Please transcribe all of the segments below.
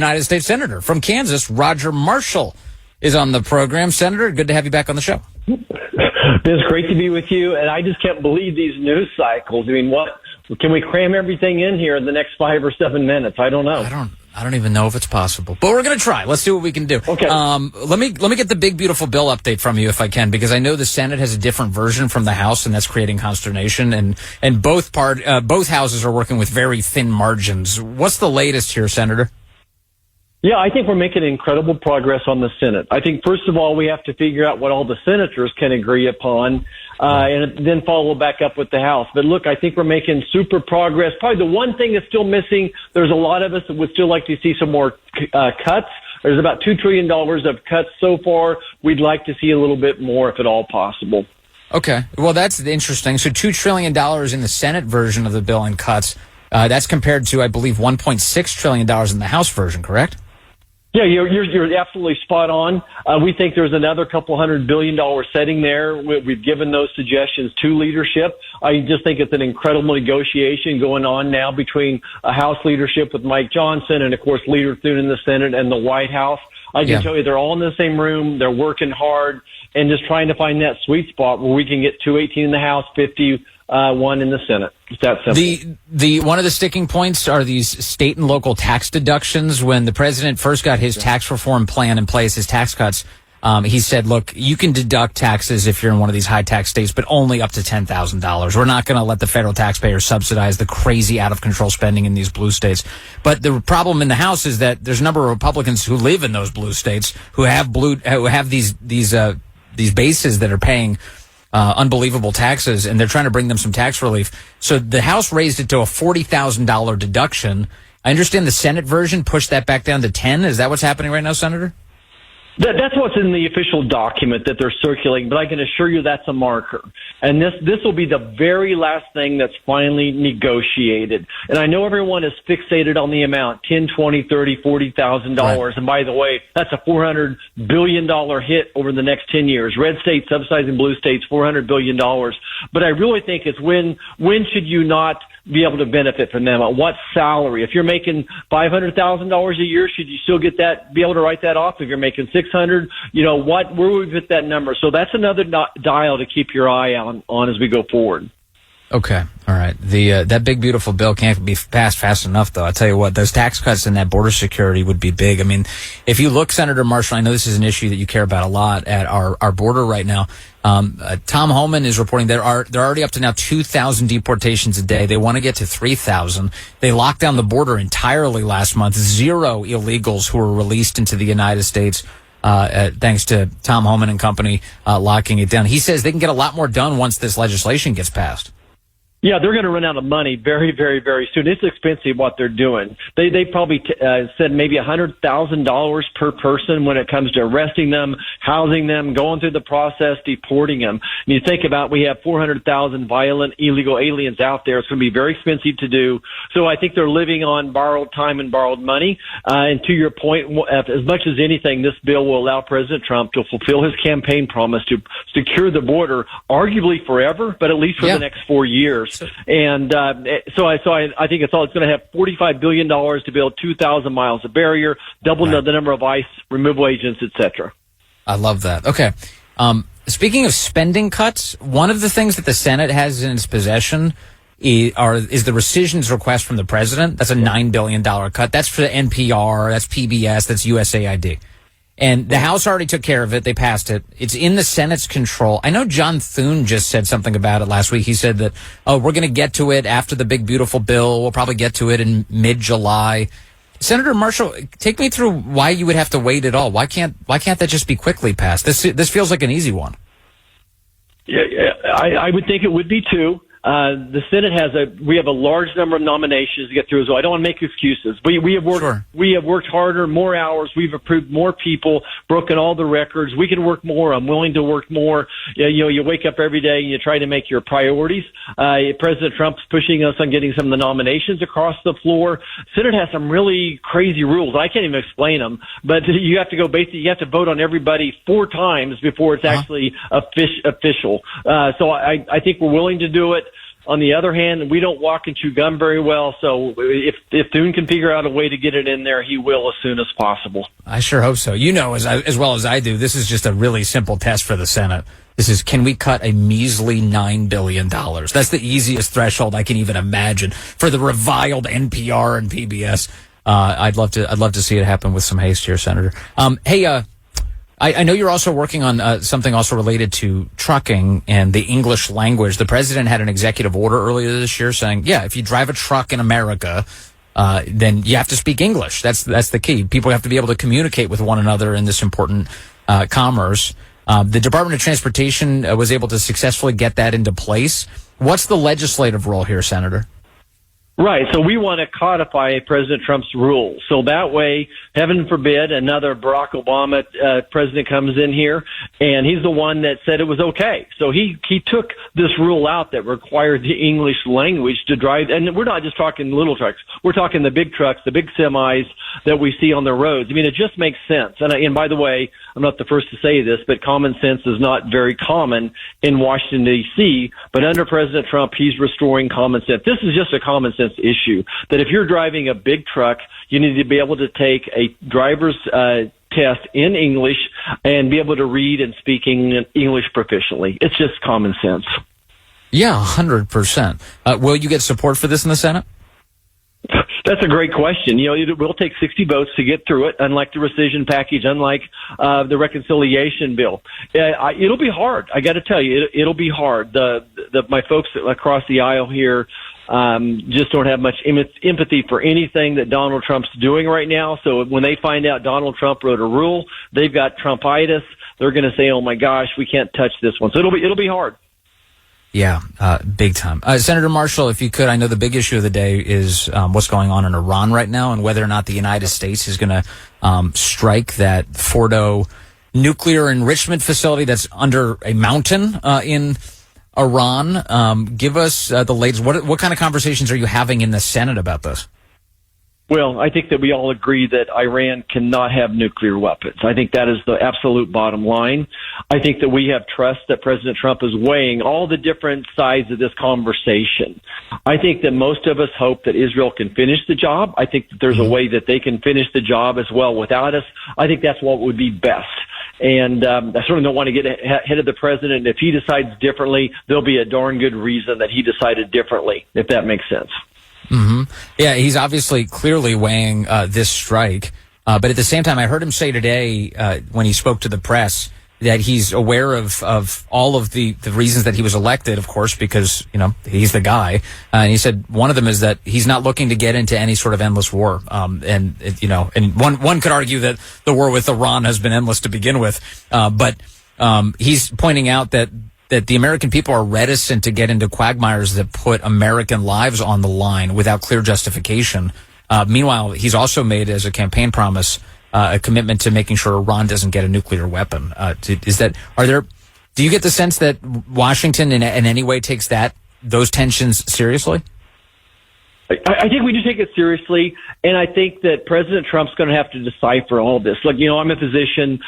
United States Senator from Kansas, Roger Marshall, is on the program. Senator, good to have you back on the show. It's great to be with you, and I just can't believe these news cycles. I mean, what can we cram everything in here in the next 5 or 7 minutes? I don't know. I don't even know if it's possible, but we're going to try. Let's see what we can do. Okay. Let me get the big beautiful bill update from you if I can, because I know the Senate has a different version from the House, and that's creating consternation. And both houses are working with very thin margins. What's the latest here, Senator? Yeah, I think we're making incredible progress on the Senate. I think, first of all, we have to figure out what all the senators can agree upon, and then follow back up with the House. But look, I think we're making super progress. Probably the one thing that's still missing, there's a lot of us that would still like to see some more cuts. There's about $2 trillion of cuts so far. We'd like to see a little bit more, if at all possible. Okay. Well, that's interesting. So $2 trillion in the Senate version of the bill in cuts. That's compared to, I believe, $1.6 trillion in the House version, correct? Yeah, you're absolutely spot on. We think there's another couple $100 billion setting there. We've given those suggestions to leadership. I just think it's an incredible negotiation going on now between House leadership with Mike Johnson and, of course, Leader Thune in the Senate and the White House. I can tell you they're all in the same room. They're working hard and just trying to find that sweet spot where we can get 218 in the House, 51 in the Senate. It's that simple. The one of the sticking points are these state and local tax deductions. When the president first got his tax reform plan in place, his tax cuts, he said, look, you can deduct taxes if you're in one of these high tax states, but only up to $10,000. We're not going to let the federal taxpayer subsidize the crazy out of control spending in these blue states. But the problem in the House is that there's a number of Republicans who live in those blue states who have these bases that are paying unbelievable taxes, and they're trying to bring them some tax relief. So the House raised it to a $40,000 deduction. I understand the Senate version pushed that back down to 10. Is that what's happening right now, Senator? That's what's in the official document that they're circulating, but I can assure you that's a marker. And this will be the very last thing that's finally negotiated. And I know everyone is fixated on the amount, $10, $20, $30, $40,000. Right. And by the way, that's a $400 billion hit over the next 10 years. Red states subsidizing blue states, $400 billion. But I really think it's when should you not be able to benefit from them? At what salary? If you're making $500,000 a year, should you still get that, be able to write that off? If you're making $600,000, where would we fit that number? So that's another dial to keep your eye on as we go forward. Okay. All right. That big, beautiful bill can't be passed fast enough, though. I'll tell you what, those tax cuts and that border security would be big. I mean, if you look, Senator Marshall, I know this is an issue that you care about a lot at our border right now. Tom Homan is reporting they're already up to now 2,000 deportations a day. They want to get to 3,000. They locked down the border entirely last month. 0 illegals who were released into the United States. Thanks to Tom Homan and company locking it down. He says they can get a lot more done once this legislation gets passed. Yeah, they're going to run out of money very, very, very soon. It's expensive what they're doing. They probably said maybe $100,000 per person when it comes to arresting them, housing them, going through the process, deporting them. And you think about, we have 400,000 violent illegal aliens out there. It's going to be very expensive to do. So I think they're living on borrowed time and borrowed money. And to your point, as much as anything, this bill will allow President Trump to fulfill his campaign promise to secure the border, arguably forever, but at least for the next 4 years. And so I think it's going to have $45 billion to build 2,000 miles of barrier, double the number of ICE removal agents, etc. I love that. Okay. Speaking of spending cuts, one of the things that the Senate has in its possession is the rescissions request from the president. That's a $9 billion cut. That's for the NPR, that's PBS, that's USAID. And the House already took care of it. They passed it. It's in the Senate's control. I know John Thune just said something about it last week. He said that, we're going to get to it after the big, beautiful bill. We'll probably get to it in mid-July. Senator Marshall, take me through why you would have to wait at all. Why can't that just be quickly passed? This feels like an easy one. Yeah, I would think it would be too. The Senate we have a large number of nominations to get through as well. I don't want to make excuses. We have worked harder, more hours. We've approved more people, broken all the records. We can work more. I'm willing to work more. You wake up every day and you try to make your priorities. President Trump's pushing us on getting some of the nominations across the floor. Senate has some really crazy rules. I can't even explain them, but you have to you have to vote on everybody 4 times before it's actually official. So I think we're willing to do it. On the other hand, we don't walk and chew gum very well. So if Thune can figure out a way to get it in there, he will as soon as possible. I sure hope so. You know, as well as I do, this is just a really simple test for the Senate. This is, can we cut a measly $9 billion? That's the easiest threshold I can even imagine for the reviled NPR and PBS. I'd love to see it happen with some haste here, Senator. Hey, I know you're also working on something also related to trucking and the English language. The president had an executive order earlier this year saying, yeah, if you drive a truck in America, then you have to speak English. That's the key. People have to be able to communicate with one another in this important commerce. The Department of Transportation was able to successfully get that into place. What's the legislative role here, Senator? Right. So we want to codify President Trump's rules. So that way, heaven forbid, another Barack Obama president comes in here, and he's the one that said it was okay. So he took this rule out that required the English language to drive. And we're not just talking little trucks. We're talking the big trucks, the big semis that we see on the roads. I mean, it just makes sense. And by the way, I'm not the first to say this, but common sense is not very common in Washington, D.C., but under President Trump, he's restoring common sense. This is just a common sense issue, that if you're driving a big truck, you need to be able to take a driver's test in English and be able to read and speak English proficiently. It's just common sense. Yeah, 100%. Will you get support for this in the Senate? That's a great question. You know, it will take 60 votes to get through it, unlike the rescission package, unlike the reconciliation bill. It'll be hard. I got to tell you, it'll be hard. My folks across the aisle here just don't have much empathy for anything that Donald Trump's doing right now. So when they find out Donald Trump wrote a rule, they've got Trumpitis. They're going to say, "Oh my gosh, we can't touch this one." So it'll be hard. Yeah, big time. Senator Marshall, if you could, I know the big issue of the day is what's going on in Iran right now and whether or not the United States is going to strike that Fordo nuclear enrichment facility that's under a mountain in Iran. Give us the latest. What kind of conversations are you having in the Senate about this? Well, I think that we all agree that Iran cannot have nuclear weapons. I think that is the absolute bottom line. I think that we have trust that President Trump is weighing all the different sides of this conversation. I think that most of us hope that Israel can finish the job. I think that there's a way that they can finish the job as well without us. I think that's what would be best. And I certainly don't want to get ahead of the president. If he decides differently, there'll be a darn good reason that he decided differently, if that makes sense. Mm-hmm. Yeah, he's obviously clearly weighing this strike. But at the same time, I heard him say today when he spoke to the press that he's aware of all of the reasons that he was elected, of course, because, you know, he's the guy. And he said one of them is that he's not looking to get into any sort of endless war. And one could argue that the war with Iran has been endless to begin with. But he's pointing out that the American people are reticent to get into quagmires that put American lives on the line without clear justification. Meanwhile, he's also made as a campaign promise a commitment to making sure Iran doesn't get a nuclear weapon. Do you get the sense that Washington in any way takes those tensions seriously? I think we do take it seriously, and I think that President Trump's going to have to decipher all of this. Like, you know, I'm a physician.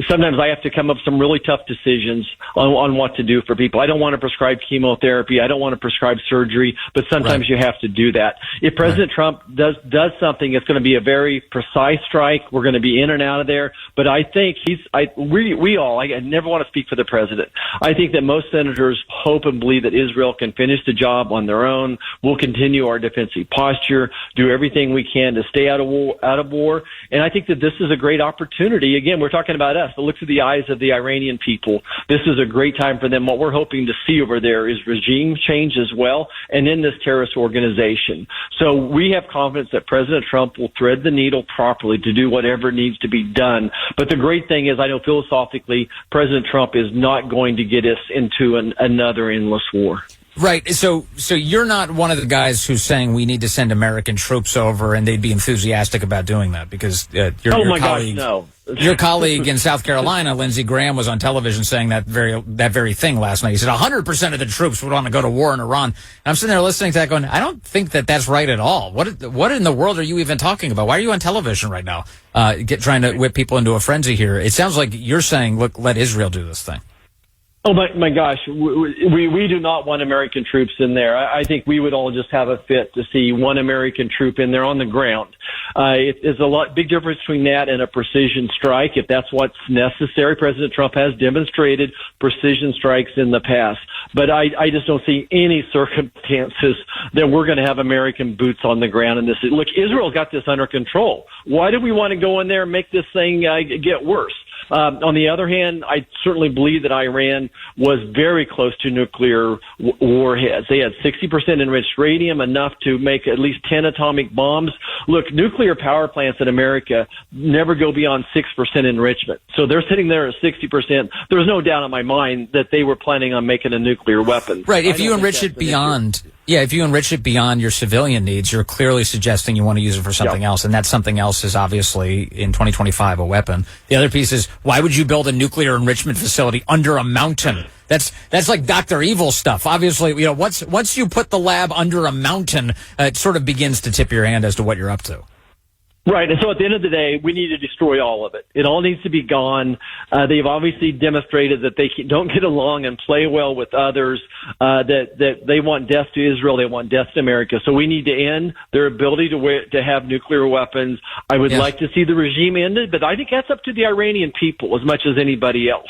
Sometimes I have to come up with some really tough decisions on what to do for people. I don't want to prescribe chemotherapy. I don't want to prescribe surgery, but sometimes you have to do that. If President Trump does something, it's going to be a very precise strike. We're going to be in and out of there. But I think I never want to speak for the president. I think that most senators hope and believe that Israel can finish the job on their own. We'll continue our defensive posture, do everything we can to stay out of war. And I think that this is a great opportunity. Again, we're talking about us, but look through the eyes of the Iranian people. This is a great time for them. What we're hoping to see over there is regime change as well, and in this terrorist organization. So we have confidence that President Trump will thread the needle properly to do whatever needs to be done. But the great thing is, I know philosophically, President Trump is not going to get us into another endless war. Right. So you're not one of the guys who's saying we need to send American troops over, and they'd be enthusiastic about doing that because your colleague, no. Your colleague in South Carolina, Lindsey Graham, was on television saying that very thing last night. He said 100% of the troops would want to go to war in Iran. And I'm sitting there listening to that going, I don't think that's right at all. What in the world are you even talking about? Why are you on television right now trying to whip people into a frenzy here? It sounds like you're saying, look, let Israel do this thing. Oh my gosh, we do not want American troops in there. I think we would all just have a fit to see one American troop in there on the ground. It's big difference between that and a precision strike. If that's what's necessary, President Trump has demonstrated precision strikes in the past. But I just don't see any circumstances that we're going to have American boots on the ground in this. Look, Israel's got this under control. Why do we want to go in there and make this thing get worse? On the other hand, I certainly believe that Iran was very close to nuclear warheads. They had 60% enriched uranium, enough to make at least 10 atomic bombs. Look, nuclear power plants in America never go beyond 6% enrichment. So they're sitting there at 60%. There's no doubt in my mind that they were planning on making a nuclear weapon. Right. If you enrich it beyond... Yeah, if you enrich it beyond your civilian needs, you're clearly suggesting you want to use it for something else, and that something else is obviously, in 2025, a weapon. The other piece is, why would you build a nuclear enrichment facility under a mountain? That's like Dr. Evil stuff. Obviously, once you put the lab under a mountain, it sort of begins to tip your hand as to what you're up to. Right, and so at the end of the day, we need to destroy all of it. It all needs to be gone. They've obviously demonstrated that they don't get along and play well with others, that they want death to Israel, they want death to America. So we need to end their ability to have nuclear weapons. I would like to see the regime ended, but I think that's up to the Iranian people as much as anybody else.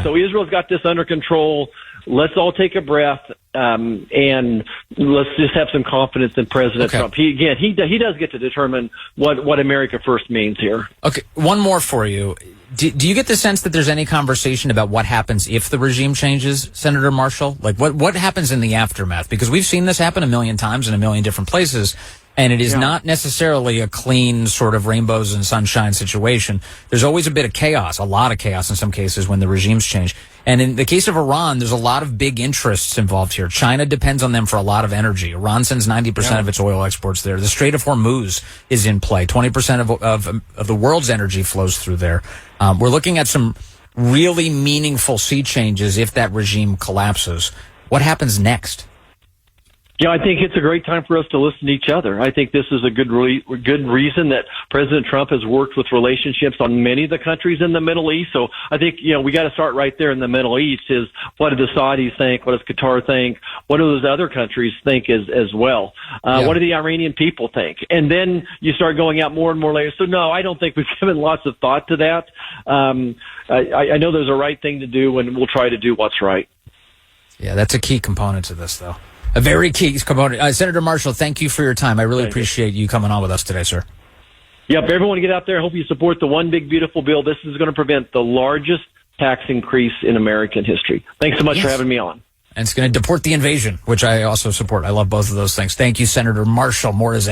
So Israel's got this under control. Let's all take a breath, and let's just have some confidence in President Trump. He does get to determine what America first means here. Okay, one more for you. Do you get the sense that there's any conversation about what happens if the regime changes, Senator Marshall? Like, what happens in the aftermath? Because we've seen this happen a million times in a million different places, and it is not necessarily a clean sort of rainbows and sunshine situation. There's always a bit of chaos, a lot of chaos in some cases when the regimes change. And in the case of Iran, there's a lot of big interests involved here. China depends on them for a lot of energy. Iran sends 90% of its oil exports there. The Strait of Hormuz is in play. 20% of the world's energy flows through there. We're looking at some really meaningful sea changes if that regime collapses. What happens next? Yeah, I think it's a great time for us to listen to each other. I think this is a good reason that President Trump has worked with relationships on many of the countries in the Middle East. So I think, we got to start right there in the Middle East is what do the Saudis think? What does Qatar think? What do those other countries think as well? What do the Iranian people think? And then you start going out more and more layers. So no, I don't think we've given lots of thought to that. I know there's a right thing to do, and we'll try to do what's right. Yeah, that's a key component to this, though. A very key component. Senator Marshall, thank you for your time. I really appreciate you coming on with us today, sir. Yep, everyone get out there. I hope you support the One Big Beautiful Bill. This is going to prevent the largest tax increase in American history. Thanks so much for having me on. And it's going to deport the invasion, which I also support. I love both of those things. Thank you, Senator Marshall. More is